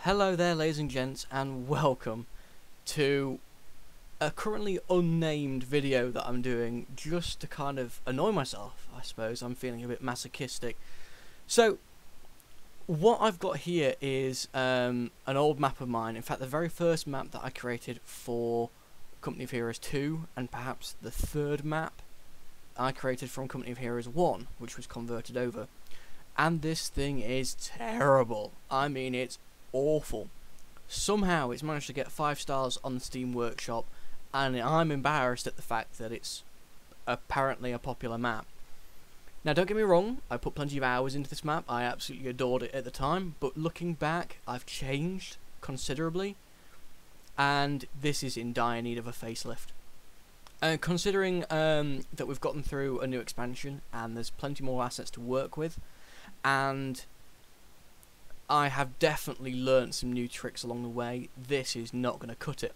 Hello there, ladies and gents, and welcome to a currently unnamed video that I'm doing just to kind of annoy myself, I suppose. I'm feeling a bit masochistic. So, what I've got here is an old map of mine. In fact, the very first map that I created for Company of Heroes 2, and perhaps the third map I created from Company of Heroes 1, which was converted over. And this thing is terrible. I mean, it's awful. Somehow it's managed to get 5 stars on the Steam Workshop, and I'm embarrassed at the fact that it's apparently a popular map. Now, don't get me wrong, I put plenty of hours into this map. I absolutely adored it at the time, but looking back, I've changed considerably, and this is in dire need of a facelift. Considering that we've gotten through a new expansion and there's plenty more assets to work with, and I have definitely learnt some new tricks along the way, this is not going to cut it.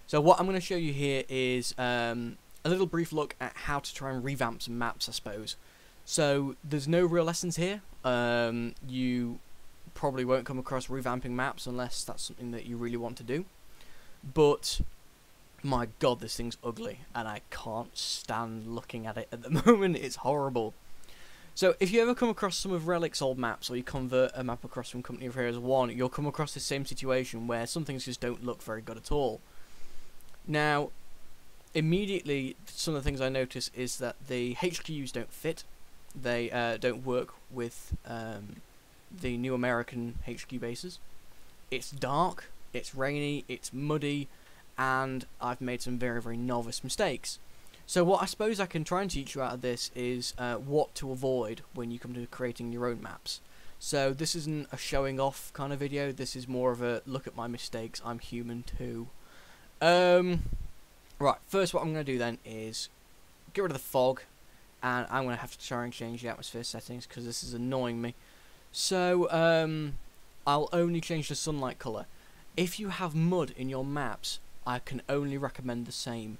So what I'm going to show you here is a little brief look at how to try and revamp some maps, I suppose. So there's no real lessons here. You probably won't come across revamping maps unless that's something that you really want to do. But my god, this thing's ugly, and I can't stand looking at it at the moment. It's horrible. So if you ever come across some of Relic's old maps, or you convert a map across from Company of Heroes 1, you'll come across the same situation where some things just don't look very good at all. Now, immediately, some of the things I notice is that the HQs don't fit. They don't work with the new American HQ bases. It's dark, it's rainy, it's muddy, and I've made some very, very novice mistakes. So what I suppose I can try and teach you out of this is what to avoid when you come to creating your own maps. So this isn't a showing off kind of video, this is more of a look at my mistakes, I'm human too. Right, first what I'm going to do then is get rid of the fog, and I'm going to have to try and change the atmosphere settings because this is annoying me. So I'll only change the sunlight colour. If you have mud in your maps, I can only recommend the same.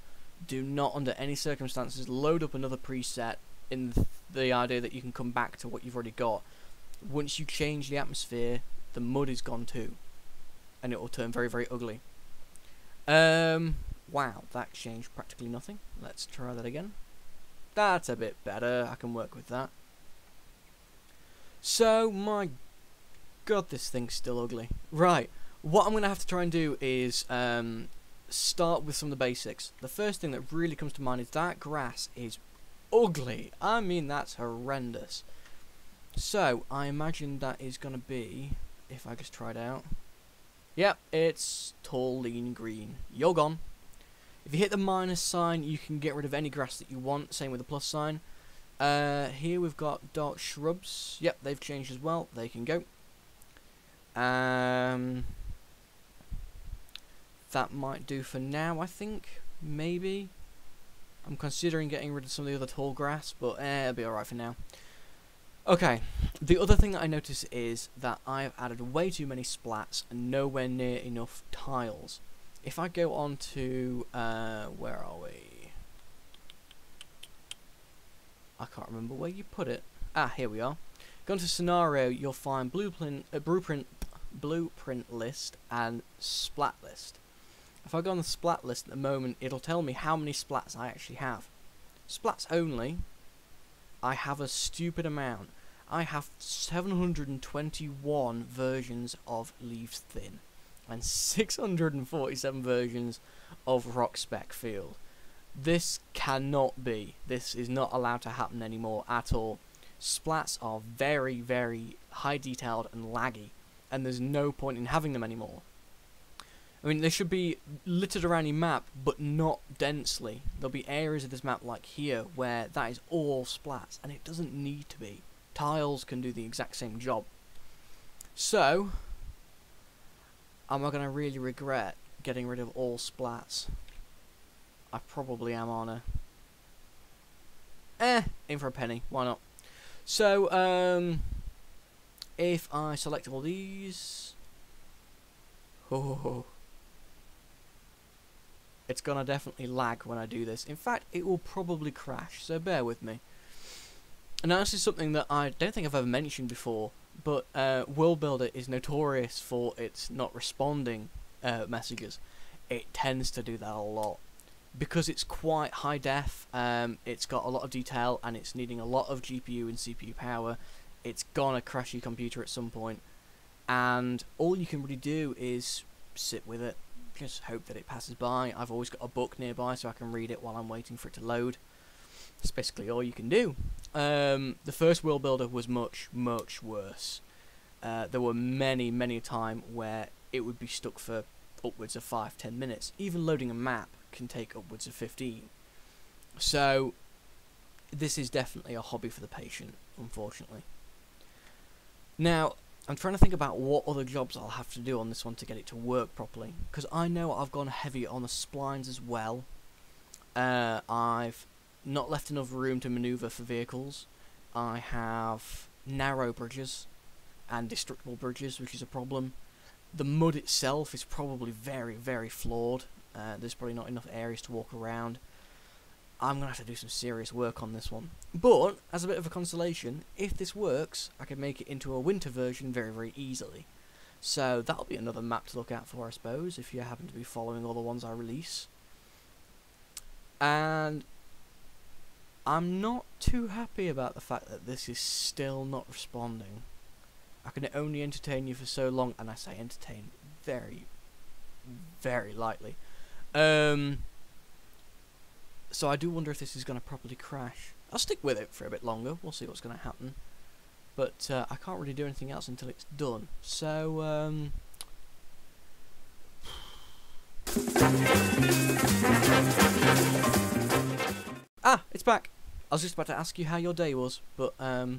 Do not, under any circumstances, load up another preset in the idea that you can come back to what you've already got. Once you change the atmosphere, the mud is gone too, and it will turn very, very ugly. Wow, that changed practically nothing. Let's try that again. That's a bit better. I can work with that. So, my god, this thing's still ugly. Right, what I'm going to have to try and do is start with some of the basics. The first thing that really comes to mind is that grass is ugly. I mean, that's horrendous. So I imagine that is going to be, if I just try it out, yep, it's tall, lean, green. You're gone. If you hit the minus sign, you can get rid of any grass that you want. Same with the plus sign. Here we've got dark shrubs. Yep, they've changed as well. They can go. That might do for now, I think. Maybe. I'm considering getting rid of some of the other tall grass, but it'll be alright for now. Okay, the other thing that I notice is that I've added way too many splats and nowhere near enough tiles. If I go on to, where are we? I can't remember where you put it. Ah, here we are. Go on to scenario, you'll find blueprint list and splat list. If I go on the splat list at the moment, it'll tell me how many splats I actually have. Splats only, I have a stupid amount. I have 721 versions of Leaves Thin and 647 versions of Rock Spec Field. This cannot be. This is not allowed to happen anymore at all. Splats are very, very high detailed and laggy, and there's no point in having them anymore. I mean, they should be littered around your map, but not densely. There'll be areas of this map, like here, where that is all splats, and it doesn't need to be. Tiles can do the exact same job. So, am I going to really regret getting rid of all splats? I probably am, aren't I? In for a penny, why not? So, if I select all these... Oh, it's gonna definitely lag when I do this. In fact, it will probably crash, so bear with me. And now this is something that I don't think I've ever mentioned before, but World Builder is notorious for its not responding messages. It tends to do that a lot. Because it's quite high def, it's got a lot of detail, and it's needing a lot of GPU and CPU power. It's gonna crash your computer at some point, and all you can really do is sit with it, just hope that it passes by. I've always got a book nearby so I can read it while I'm waiting for it to load. That's basically all you can do. The first World Builder was much, much worse. There were many a time where it would be stuck for upwards of 5-10 minutes. Even loading a map can take upwards of 15. So this is definitely a hobby for the patient, unfortunately. Now, I'm trying to think about what other jobs I'll have to do on this one to get it to work properly, because I know I've gone heavy on the splines as well. I've not left enough room to maneuver for vehicles. I have narrow bridges and destructible bridges, which is a problem. The mud itself is probably very flawed. There's probably not enough areas to walk around. I'm going to have to do some serious work on this one. But, as a bit of a consolation, if this works, I can make it into a winter version very easily. So that'll be another map to look out for, I suppose, if you happen to be following all the ones I release. And I'm not too happy about the fact that this is still not responding. I can only entertain you for so long, and I say entertain very lightly. So I do wonder if this is going to properly crash. I'll stick with it for a bit longer, we'll see what's going to happen. But I can't really do anything else until it's done. So, Ah, it's back! I was just about to ask you how your day was, but I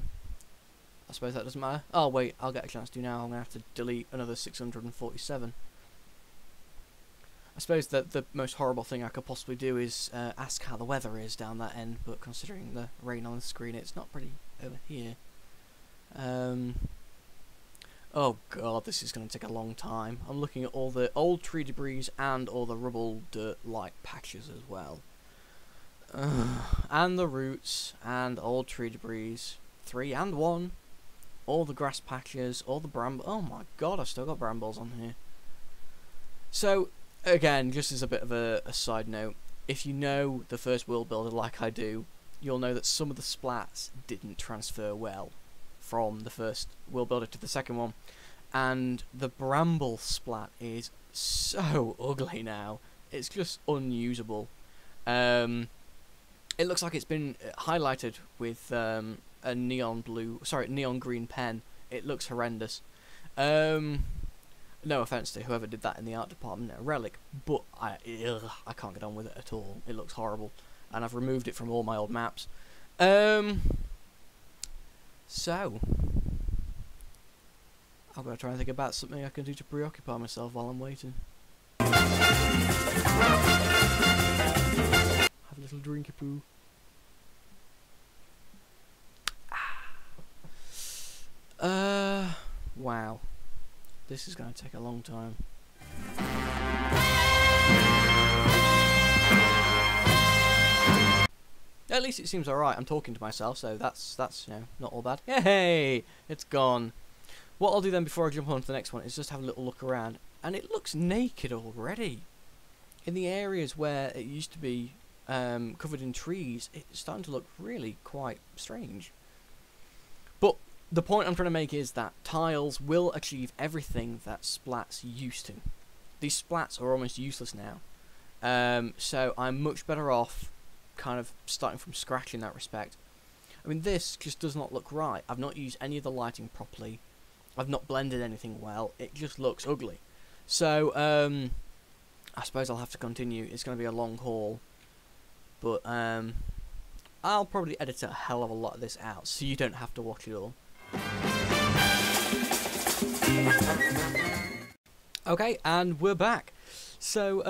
suppose that doesn't matter. Oh wait, I'll get a chance to do now. I'm going to have to delete another 647. I suppose that the most horrible thing I could possibly do is ask how the weather is down that end, but considering the rain on the screen, it's not pretty over here. Oh god, this is going to take a long time. I'm looking at all the old tree debris and all the rubble dirt-like patches as well. And the roots and old tree debris. 3 and 1. All the grass patches, all the brambles. Oh my god, I've still got brambles on here. So, again, just as a bit of a side note, if you know the first World Builder like I do, you'll know that some of the splats didn't transfer well from the first World Builder to the second one. And the bramble splat is so ugly now. It's just unusable. It looks like it's been highlighted with a neon green pen. It looks horrendous. No offense to whoever did that in the art department at Relic, but I can't get on with it at all. It looks horrible, and I've removed it from all my old maps. So I'm gonna try and think about something I can do to preoccupy myself while I'm waiting. Have a little drinky poo. Wow. This is going to take a long time. At least it seems alright. I'm talking to myself, so that's you know, not all bad. Hey, it's gone. What I'll do then before I jump on to the next one is just have a little look around, and it looks naked already. In the areas where it used to be covered in trees, it's starting to look really quite strange. But the point I'm trying to make is that tiles will achieve everything that splats used to. These splats are almost useless now. So I'm much better off kind of starting from scratch in that respect. I mean, this just does not look right. I've not used any of the lighting properly. I've not blended anything well. It just looks ugly. So, I suppose I'll have to continue. It's going to be a long haul. But, I'll probably edit a hell of a lot of this out, so you don't have to watch it all. Okay, and we're back. So,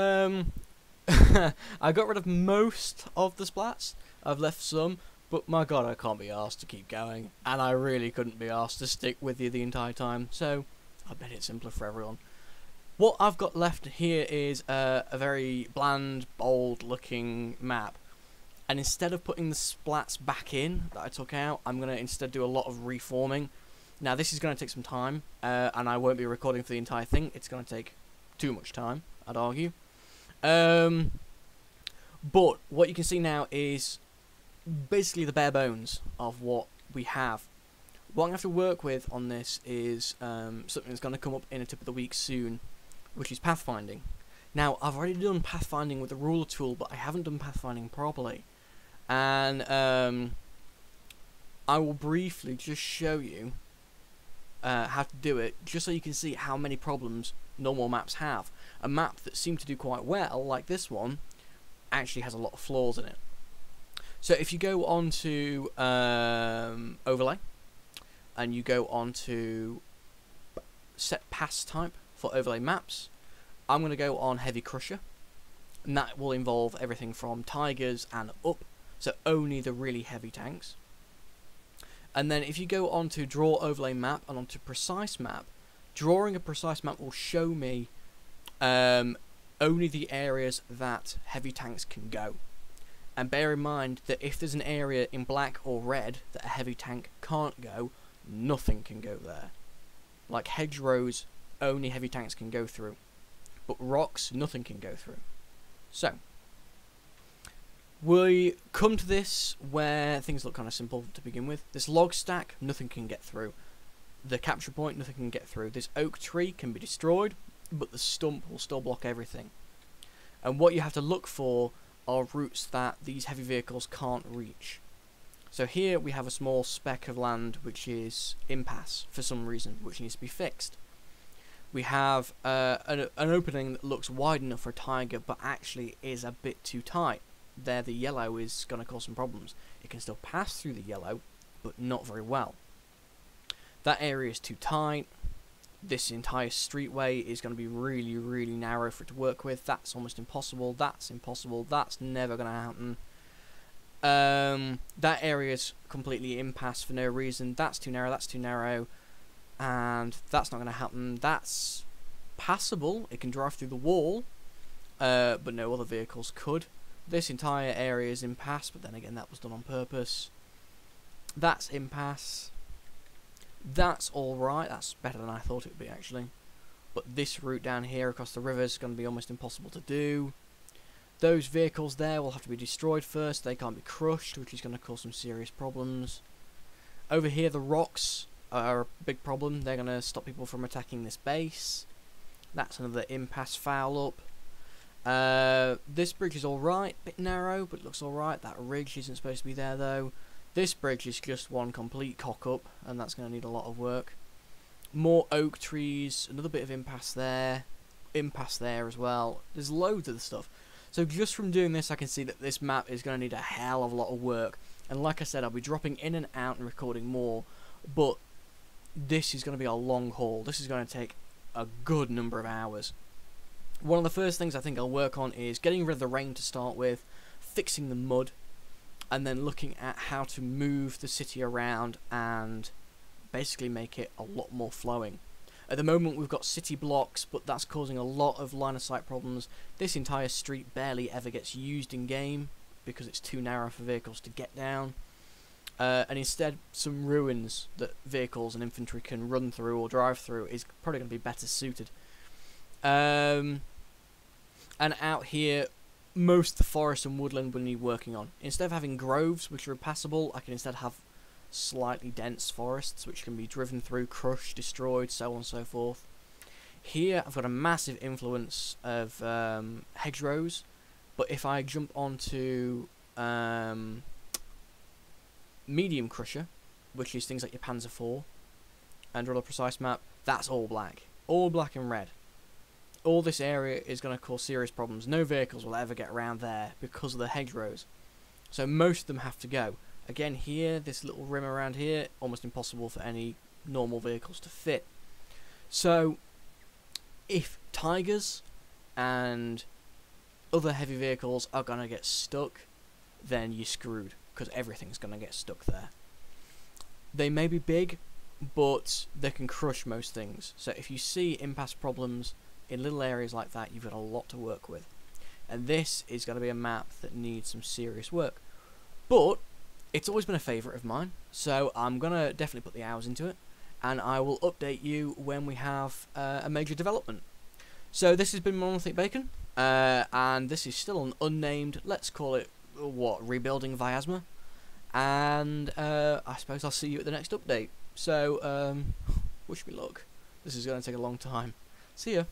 I got rid of most of the splats. I've left some, but my god, I can't be asked to keep going, and I really couldn't be asked to stick with you the entire time, so I made it simpler for everyone. What I've got left here is a very bland, bold looking map, and instead of putting the splats back in that I took out, I'm going to instead do a lot of reforming. Now this is going to take some time, and I won't be recording for the entire thing. It's going to take too much time, I'd argue. But what you can see now is basically the bare bones of what we have. What I'm going to have to work with on this is something that's going to come up in a tip of the week soon, which is pathfinding. Now, I've already done pathfinding with the ruler tool, but I haven't done pathfinding properly. And I will briefly just show you how to do it, just so you can see how many problems normal maps have. A map that seemed to do quite well, like this one, actually has a lot of flaws in it. So if you go on to overlay, and you go on to set pass type for overlay maps, I'm going to go on heavy crusher, and that will involve everything from tigers and up, so only the really heavy tanks. And then if you go on to draw overlay map and onto precise map, drawing a precise map will show me only the areas that heavy tanks can go. And bear in mind that if there's an area in black or red that a heavy tank can't go, nothing can go there. Like hedgerows, only heavy tanks can go through. But rocks, nothing can go through. So, we come to this where things look kind of simple to begin with. This log stack, nothing can get through. The capture point, nothing can get through. This oak tree can be destroyed, but the stump will still block everything. And what you have to look for are routes that these heavy vehicles can't reach. So here we have a small speck of land which is impasse for some reason, which needs to be fixed. We have an opening that looks wide enough for a tiger, but actually is a bit too tight. There the yellow is going to cause some problems. It can still pass through the yellow, but not very well. That area is too tight. This entire streetway is going to be really, really narrow for it to work with. That's almost impossible. That's impossible. That's never going to happen. That area is completely impasse for no reason. That's too narrow. That's too narrow. And that's not going to happen. That's passable. It can drive through the wall, but no other vehicles could. This entire area is impasse, but then again that was done on purpose. That's impasse. That's alright. That's better than I thought it would be, actually. But this route down here across the river is going to be almost impossible to do. Those vehicles there will have to be destroyed first. They can't be crushed, which is going to cause some serious problems. Over here, the rocks are a big problem. They're going to stop people from attacking this base. That's another impasse foul up. This bridge is alright, bit narrow, but it looks alright. That ridge isn't supposed to be there though. This bridge is just one complete cock up, and that's going to need a lot of work. More oak trees, another bit of impasse there as well. There's loads of the stuff. So just from doing this, I can see that this map is going to need a hell of a lot of work. And like I said, I'll be dropping in and out and recording more, but this is going to be a long haul. This is going to take a good number of hours. One of the first things I think I'll work on is getting rid of the rain to start with, fixing the mud, and then looking at how to move the city around and basically make it a lot more flowing. At the moment we've got city blocks, but that's causing a lot of line of sight problems. This entire street barely ever gets used in game because it's too narrow for vehicles to get down. And instead some ruins that vehicles and infantry can run through or drive through is probably going to be better suited. And out here, most of the forest and woodland will need working on. Instead of having groves which are impassable, I can instead have slightly dense forests which can be driven through, crushed, destroyed, so on and so forth. Here I've got a massive influence of hedgerows, but if I jump onto medium crusher, which is things like your Panzer IV, and draw a precise map, that's all black and red. All this area is going to cause serious problems. No vehicles will ever get around there because of the hedgerows. So most of them have to go. Again here, this little rim around here, almost impossible for any normal vehicles to fit. So if tigers and other heavy vehicles are going to get stuck, then you're screwed, because everything's going to get stuck there. They may be big, but they can crush most things. So if you see impasse problems in little areas like that, you've got a lot to work with. And this is going to be a map that needs some serious work. But it's always been a favourite of mine, so I'm going to definitely put the hours into it. and I will update you when we have a major development. So this has been MonolithicBacon, and this is still an unnamed, let's call it, what, rebuilding Vyazma, and I suppose I'll see you at the next update. So, wish me luck. This is going to take a long time. See ya.